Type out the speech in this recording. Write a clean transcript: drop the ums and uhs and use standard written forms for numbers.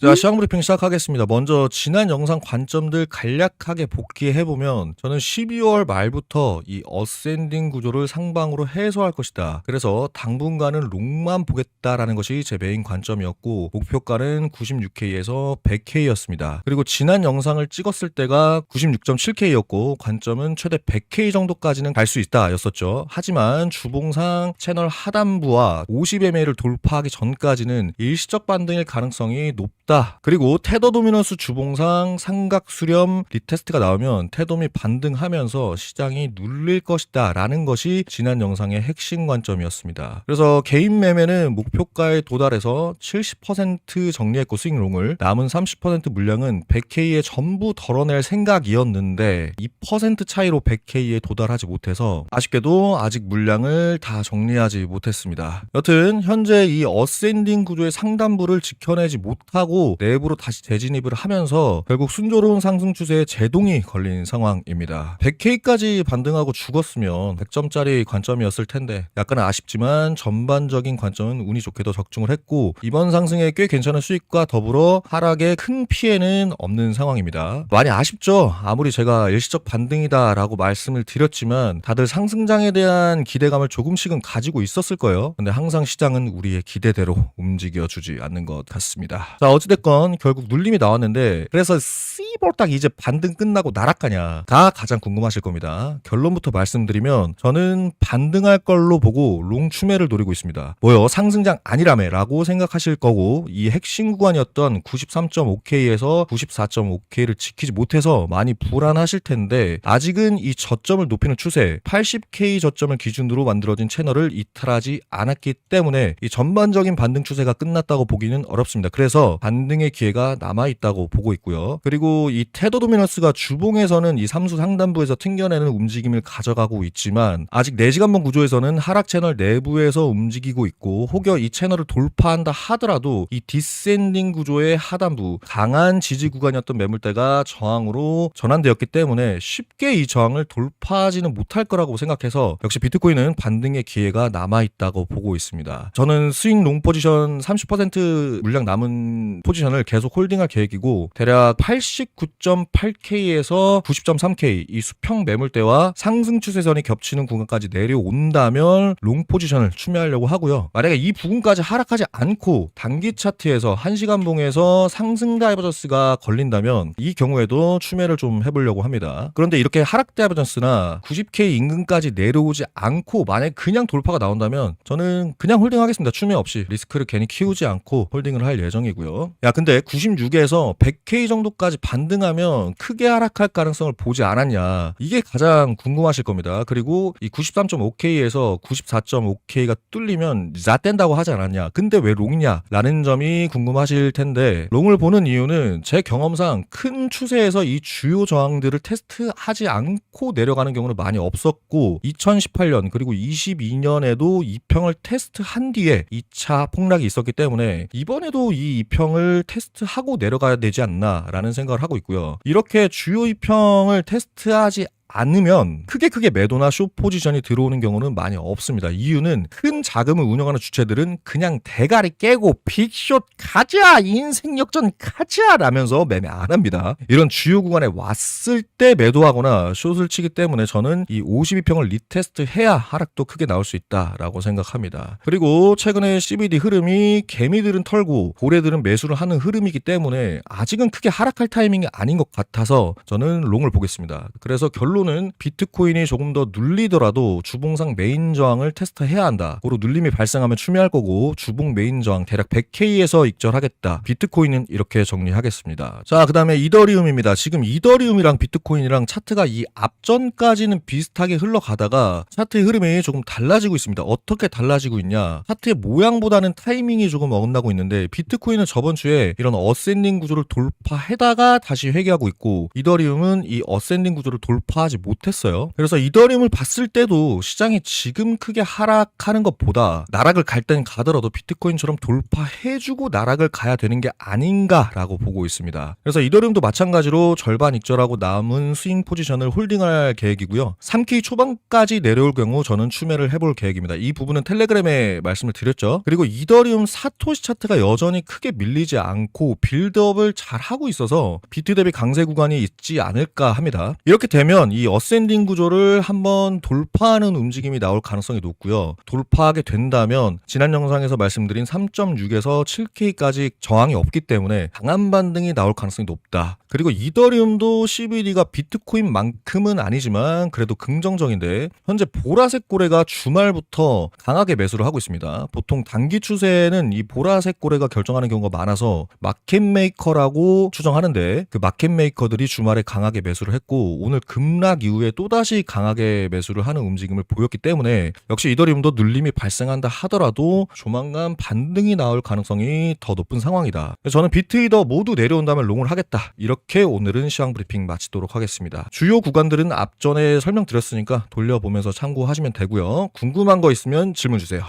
자, 시황 브리핑 시작하겠습니다. 먼저 지난 영상 관점들 간략하게 복귀해보면 저는 12월 말부터 이 어센딩 구조를 상방으로 해소할 것이다. 그래서 당분간은 롱만 보겠다라는 것이 제 메인 관점이었고 목표가는 96K에서 100K였습니다. 그리고 지난 영상을 찍었을 때가 96.7K였고 관점은 최대 100K 정도까지는 갈 수 있다 였었죠. 하지만 주봉상 채널 하단부와 50MA를 돌파하기 전까지는 일시적 반등일 가능성이 높다. 그리고 테더 도미넌스 주봉상 삼각 수렴 리테스트가 나오면 테돔이 반등하면서 시장이 눌릴 것이다 라는 것이 지난 영상의 핵심 관점이었습니다. 그래서 개인 매매는 목표가에 도달해서 70% 정리했고 스윙롱을 남은 30% 물량은 100K에 전부 덜어낼 생각이었는데 2% 차이로 100K에 도달하지 못해서 아쉽게도 아직 물량을 다 정리하지 못했습니다. 여튼 현재 이 어센딩 구조의 상단부를 지켜내지 못하고 내부로 다시 재진입을 하면서 결국 순조로운 상승 추세에 제동이 걸린 상황입니다. 100K까지 반등하고 죽었으면 100점짜리 관점이었을 텐데 약간 아쉽지만 전반적인 관점은 운이 좋게도 적중을 했고 이번 상승에 꽤 괜찮은 수익과 더불어 하락에 큰 피해는 없는 상황입니다. 많이 아쉽죠? 아무리 제가 일시적 반등이다 라고 말씀을 드렸지만 다들 상승장에 대한 기대감을 조금씩은 가지고 있었을 거예요. 근데 항상 시장은 우리의 기대대로 움직여주지 않는 것 같습니다. 자, 어찌됐건 결국 눌림이 나왔는데 그래서 씨볼딱 이제 반등 끝나고 나락가냐가 가장 궁금하실 겁니다. 결론부터 말씀드리면 저는 반등할 걸로 보고 롱 추매를 노리고 있습니다. 뭐요? 상승장 아니라며 라고 생각하실 거고 이 핵심 구간이었던 93.5K에서 94.5K를 지키지 못해서 많이 불안하실 텐데 아직은 이 저점을 높이는 추세 80K 저점을 기준으로 만들어진 채널을 이탈하지 않았기 때문에 이 전반적인 반등 추세가 끝났다고 보기는 어렵습니다. 그래서 반등의 기회가 남아있다고 보고 있고요. 그리고 이 테더 도미넌스가 주봉에서는 이 삼수 상단부에서 튕겨내는 움직임을 가져가고 있지만 아직 4시간봉 구조에서는 하락 채널 내부에서 움직이고 있고 혹여 이 채널을 돌파한다 하더라도 이 디센딩 구조의 하단부 강한 지지 구간이었던 매물대가 저항으로 전환되었기 때문에 쉽게 이 저항을 돌파하지는 못할 거라고 생각해서 역시 비트코인은 반등의 기회가 남아있다고 보고 있습니다. 저는 스윙 롱 포지션 30% 물량 남은 포지션을 계속 홀딩할 계획이고 대략 89.8K에서 90.3K 이 수평 매물대와 상승 추세선이 겹치는 구간까지 내려온다면 롱 포지션을 추매하려고 하고요. 만약에 이 부분까지 하락하지 않고 단기 차트에서 1시간 봉에서 상승 다이버전스가 걸린다면 이 경우에도 추매를 좀 해보려고 합니다. 그런데 이렇게 하락 다이버전스나 90K 인근까지 내려오지 않고 만약에 그냥 돌파가 나온다면 저는 그냥 홀딩하겠습니다. 추매 없이 리스크를 괜히 키우지 않고 홀딩을 할 예정이고요. 야, 근데 96에서 100K 정도까지 반등하면 크게 하락할 가능성을 보지 않았냐, 이게 가장 궁금하실 겁니다. 그리고 이 93.5K에서 94.5K가 뚫리면 잣된다고 하지 않았냐, 근데 왜 롱이냐 라는 점이 궁금하실 텐데 롱을 보는 이유는 제 경험상 큰 추세에서 이 주요 저항들을 테스트하지 않고 내려가는 경우는 많이 없었고 2018년 그리고 22년에도 이 평을 테스트한 뒤에 2차 폭락이 있었기 때문에 이번에도 이 2평을 테스트하고 내려가야 되지 않나 라는 생각을 하고 있고요. 이렇게 주요 2평을 테스트하지 않으면 크게 매도나 숏 포지션이 들어오는 경우는 많이 없습니다. 이유는 큰 자금을 운영하는 주체들은 그냥 대가리 깨고 빅숏 가자, 인생 역전 가자 라면서 매매 안 합니다. 이런 주요 구간에 왔을 때 매도하거나 숏을 치기 때문에 저는 이 52평을 리테스트 해야 하락도 크게 나올 수 있다라고 생각합니다. 그리고 최근에 CBD 흐름이 개미들은 털고 고래들은 매수를 하는 흐름이기 때문에 아직은 크게 하락할 타이밍이 아닌 것 같아서 저는 롱을 보겠습니다. 그래서 결론은 비트코인이 조금 더 눌리더라도 주봉상 메인 저항을 테스트해야 한다. 고로 눌림이 발생하면 추매할 거고 주봉 메인 저항 대략 100K에서 익절하겠다. 비트코인은 이렇게 정리하겠습니다. 자, 그 다음에 이더리움입니다. 지금 이더리움이랑 비트코인이랑 차트가 이 앞전까지는 비슷하게 흘러가다가 차트의 흐름이 조금 달라지고 있습니다. 어떻게 달라지고 있냐, 차트의 모양보다는 타이밍이 조금 어긋나고 있는데 비트코인은 저번 주에 이런 어센딩 구조를 돌파해다가 다시 회귀하고 있고 이더리움은 이 어센딩 구조를 돌파하지 돌파하지 못했어요. 그래서 이더리움을 봤을 때도 시장이 지금 크게 하락하는 것보다 나락을 갈 땐 가더라도 비트코인처럼 돌파해주고 나락을 가야 되는 게 아닌가라고 보고 있습니다. 그래서 이더리움도 마찬가지로 절반 익절하고 남은 스윙 포지션을 홀딩할 계획이고요. 3K 초반까지 내려올 경우 저는 추매를 해볼 계획입니다. 이 부분은 텔레그램에 말씀을 드렸죠. 그리고 이더리움 사토시 차트가 여전히 크게 밀리지 않고 빌드업을 잘 하고 있어서 비트 대비 강세 구간이 있지 않을까 합니다. 이렇게 되면 이 어센딩 구조를 한번 돌파하는 움직임이 나올 가능성이 높고요. 돌파하게 된다면 지난 영상에서 말씀드린 3.6에서 7K까지 저항이 없기 때문에 강한 반등이 나올 가능성이 높다. 그리고 이더리움도 CBD가 비트코인만큼은 아니지만 그래도 긍정적인데 현재 보라색 고래가 주말부터 강하게 매수를 하고 있습니다. 보통 단기 추세는 이 보라색 고래가 결정하는 경우가 많아서 마켓메이커라고 추정하는데 그 마켓메이커들이 주말에 강하게 매수를 했고 오늘 급락 이후에 또다시 강하게 매수를 하는 움직임을 보였기 때문에 역시 이더리움도 눌림이 발생한다 하더라도 조만간 반등이 나올 가능성이 더 높은 상황이다. 저는 비트이더 모두 내려온다면 롱을 하겠다. 이렇게 오늘은 시황 브리핑 마치도록 하겠습니다. 주요 구간들은 앞전에 설명드렸으니까 돌려보면서 참고하시면 되고요. 궁금한 거 있으면 질문 주세요.